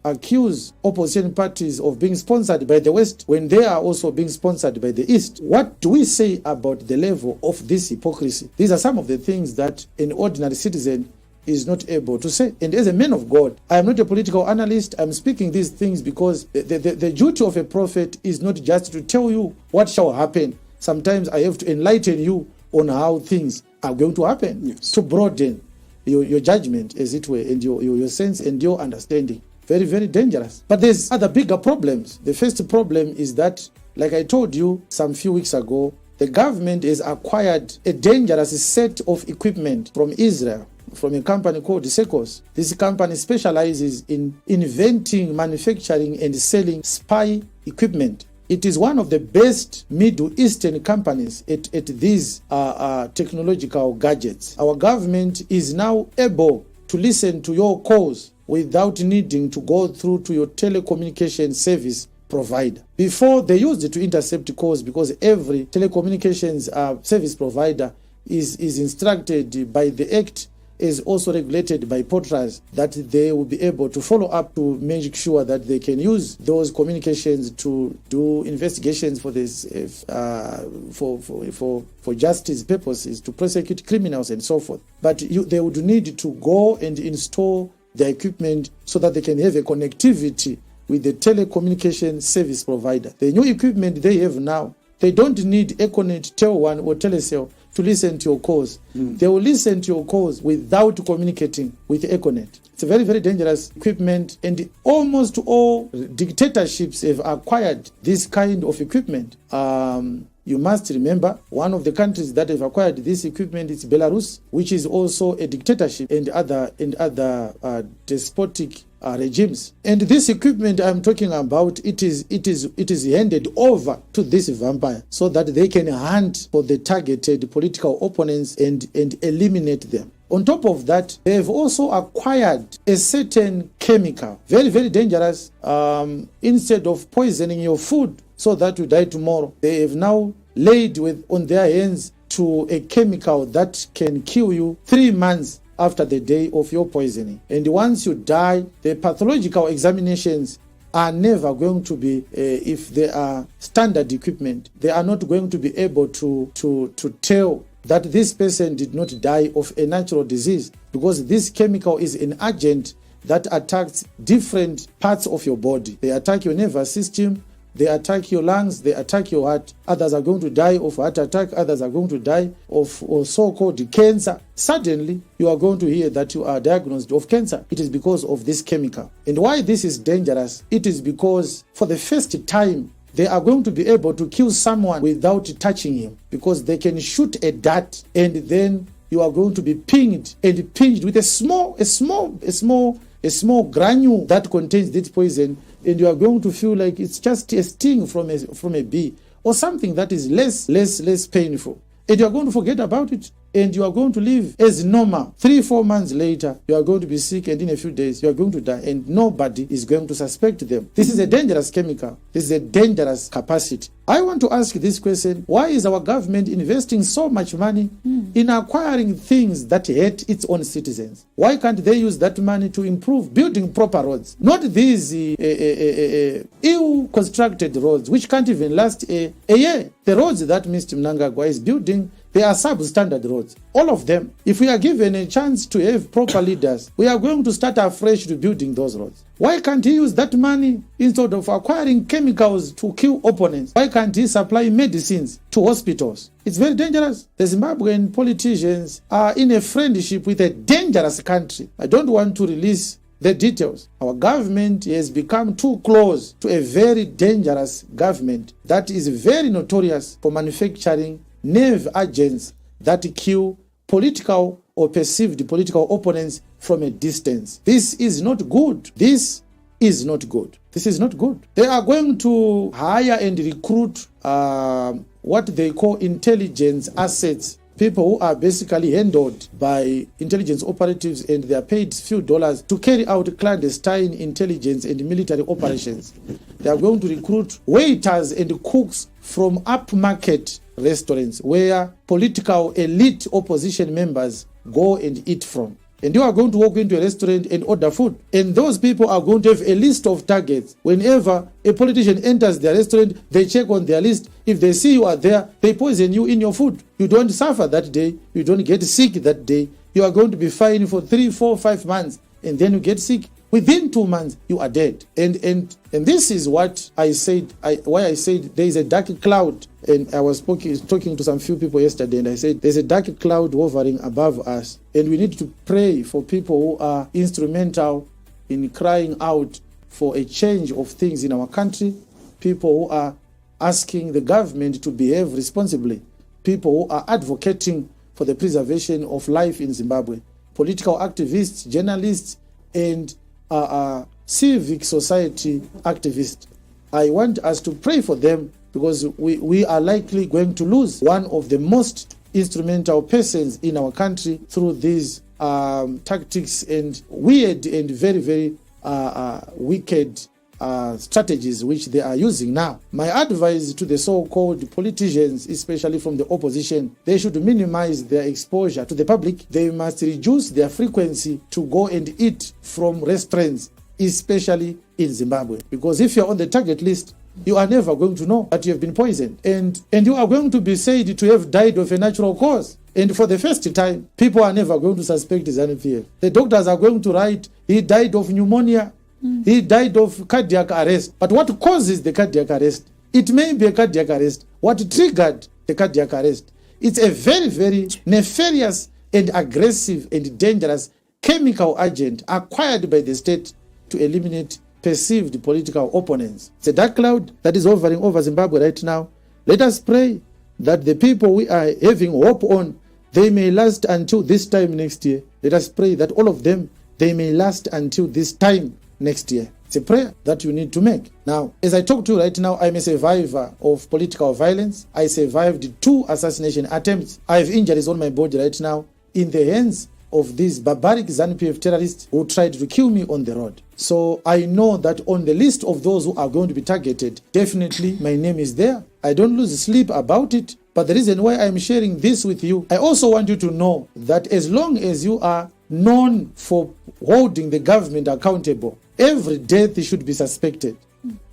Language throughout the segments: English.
accuse opposition parties of being sponsored by the West when they are also being sponsored by the East. What do we say about the level of this hypocrisy? These are some of the things that an ordinary citizen is not able to say. And as a man of God, I am not a political analyst. I'm speaking these things because the duty of a prophet is not just to tell you what shall happen. Sometimes I have to enlighten you on how things are going to happen, yes, to broaden your judgment, as it were, and your sense and your understanding. Very, very dangerous. But there's other bigger problems. The first problem is that, like I told you some few weeks ago, the government has acquired a dangerous set of equipment from Israel, from a company called Sekos. This company specializes in inventing, manufacturing, and selling spy equipment. It is one of the best Middle Eastern companies at these technological gadgets. Our government is now able to listen to your calls without needing to go through to your telecommunication service provider. Before, they used it to intercept calls because every telecommunications service provider is instructed by the Act, is also regulated by POTRAs, that they will be able to follow up to make sure that they can use those communications to do investigations for this, for justice purposes, to prosecute criminals and so forth. But they would need to go and install the equipment so that they can have a connectivity with the telecommunication service provider. The new equipment they have now, they don't need Econet, Tel1 or Telecel to listen to your calls. They will listen to your calls without communicating with Econet. It's a very, very dangerous equipment, and almost all dictatorships have acquired this kind of equipment. You must remember, one of the countries that have acquired this equipment is Belarus, which is also a dictatorship, and other despotic regimes. And this equipment I'm talking about, it is handed over to this vampire so that they can hunt for the targeted political opponents and eliminate them. On top of that, they have also acquired a certain chemical, very, very dangerous. Instead of poisoning your food so that you die tomorrow, they have now laid on their hands to a chemical that can kill you 3 months after the day of your poisoning. And once you die, the pathological examinations are never going to be, if they are standard equipment, they are not going to be able to tell that this person did not die of a natural disease, because this chemical is an agent that attacks different parts of your body. They attack your nervous system, they attack your lungs, they attack your heart. Others are going to die of heart attack, others are going to die of so-called cancer. Suddenly, you are going to hear that you are diagnosed of cancer. It is because of this chemical. And why this is dangerous? It is because for the first time, they are going to be able to kill someone without touching him, because they can shoot a dart and then you are going to be pinged with a small granule that contains this poison, and you are going to feel like it's just a sting from a bee or something that is less painful. And you are going to forget about it, and you are going to live as normal. 3-4 months later, you are going to be sick, and in a few days, you are going to die, and nobody is going to suspect them. This is a dangerous chemical. This is a dangerous capacity. I want to ask this question: why is our government investing so much money in acquiring things that hurt its own citizens? Why can't they use that money to improve building proper roads? Not these ill-constructed roads, which can't even last a year. The roads that Mr. Mnangagwa is building, they are substandard roads. All of them. If we are given a chance to have proper leaders, we are going to start afresh to building those roads. Why can't he use that money instead of acquiring chemicals to kill opponents? Why can't he supply medicines to hospitals? It's very dangerous. The Zimbabwean politicians are in a friendship with a dangerous country. I don't want to release the details. Our government has become too close to a very dangerous government that is very notorious for manufacturing nerve agents that kill political or perceived political opponents from a distance. This is not good. This is not good. This is not good. They are going to hire and recruit what they call intelligence assets, people who are basically handled by intelligence operatives, and they are paid few dollars to carry out clandestine intelligence and military operations. They are going to recruit waiters and cooks from upmarket restaurants where political elite opposition members go and eat from. And you are going to walk into a restaurant and order food. And those people are going to have a list of targets. Whenever a politician enters their restaurant, they check on their list. If they see you are there, they poison you in your food. You don't suffer that day. You don't get sick that day. You are going to be fine for 3, 4, 5 months. And then you get sick. Within 2 months, you are dead. And this is what I said, why I said there is a dark cloud. And I was talking to some few people yesterday, and I said there's a dark cloud hovering above us. And we need to pray for people who are instrumental in crying out for a change of things in our country, people who are asking the government to behave responsibly, people who are advocating for the preservation of life in Zimbabwe, political activists, journalists, and civic society activists. I want us to pray for them because we are likely going to lose one of the most instrumental persons in our country through these tactics and weird and very, very wicked strategies which they are using now. My advice to the so-called politicians, especially from the opposition, they should minimize their exposure to the public. They must reduce their frequency to go and eat from restaurants, especially in Zimbabwe. Because if you're on the target list, you are never going to know that you have been poisoned. And you are going to be said to have died of a natural cause. And for the first time, people are never going to suspect ZANU-PF. The doctors are going to write, he died of pneumonia. He died of cardiac arrest. But what causes the cardiac arrest? It may be a cardiac arrest. What triggered the cardiac arrest? It's a very, very nefarious and aggressive and dangerous chemical agent acquired by the state to eliminate perceived political opponents. It's a dark cloud that is hovering over Zimbabwe right now. Let us pray that the people we are having hope on, they may last until this time next year. Let us pray that all of them, they may last until this time next year. It's a prayer that you need to make. Now, as I talk to you right now, I'm a survivor of political violence. I survived 2 assassination attempts. I have injuries on my body right now in the hands of these barbaric ZANU-PF terrorists who tried to kill me on the road. So I know that on the list of those who are going to be targeted, definitely my name is there. I don't lose sleep about it. But the reason why I'm sharing this with you, I also want you to know that as long as you are known for holding the government accountable, every death should be suspected.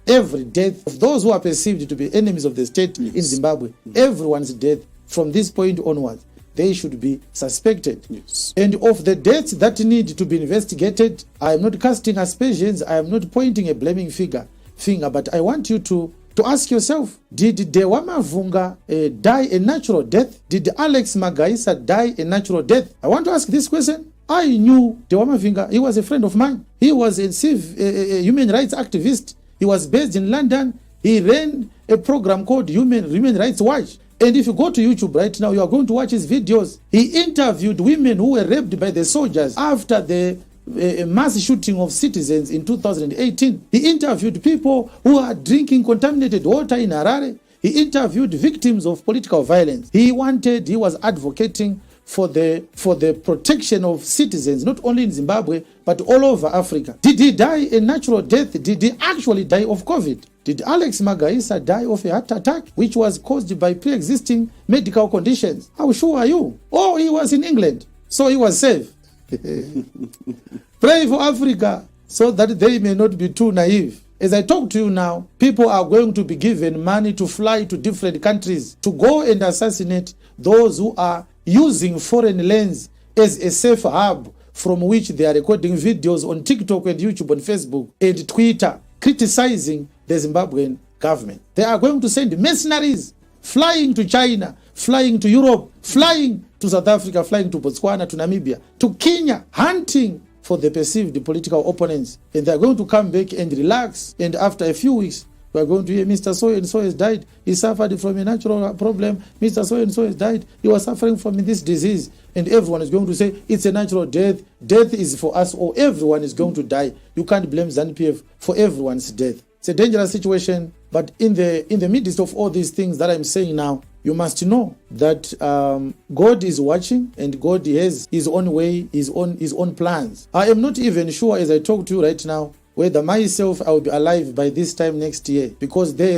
Every death of those who are perceived to be enemies of the state in Zimbabwe, everyone's death from this point onwards, they should be suspected. And of the deaths that need to be investigated, I am not casting aspersions, I am not pointing a blaming finger, but I want you to ask yourself, did Dewa Mavunga die a natural death? Did Alex Magaisa die a natural death? I want to ask this question. I knew Dewa Mavunga. He was a friend of mine. He was a human rights activist. He was based in London. He ran a program called Human Rights Watch. And if you go to YouTube right now, you are going to watch his videos. He interviewed women who were raped by the soldiers after the mass shooting of citizens in 2018. He interviewed people who are drinking contaminated water in Harare. He interviewed victims of political violence. He was advocating for the protection of citizens, not only in Zimbabwe, but all over Africa. Did he die a natural death? Did he actually die of COVID? Did Alex Magaisa die of a heart attack, which was caused by pre-existing medical conditions? How sure are you? Oh, he was in England, so he was safe. Pray for Africa so that they may not be too naive. As I talk to you now, people are going to be given money to fly to different countries to go and assassinate those who are using foreign lands as a safe hub from which they are recording videos on TikTok and YouTube and Facebook and Twitter criticizing the Zimbabwean government. They are going to send mercenaries flying to China, flying to Europe, flying to South Africa, flying to Botswana, to Namibia, to Kenya, hunting for the perceived political opponents. And they're going to come back and relax. And after a few weeks, we're going to hear Mr. So-and-so has died. He suffered from a natural problem. Mr. So-and-so has died. He was suffering from this disease. And everyone is going to say, it's a natural death. Death is for us, or everyone is going to die. You can't blame ZANU-PF for everyone's death. It's a dangerous situation. But in the midst of all these things that I'm saying now, you must know that God is watching, and God has his own way, his own plans. I am not even sure, as I talk to you right now, whether myself I will be alive by this time next year, because there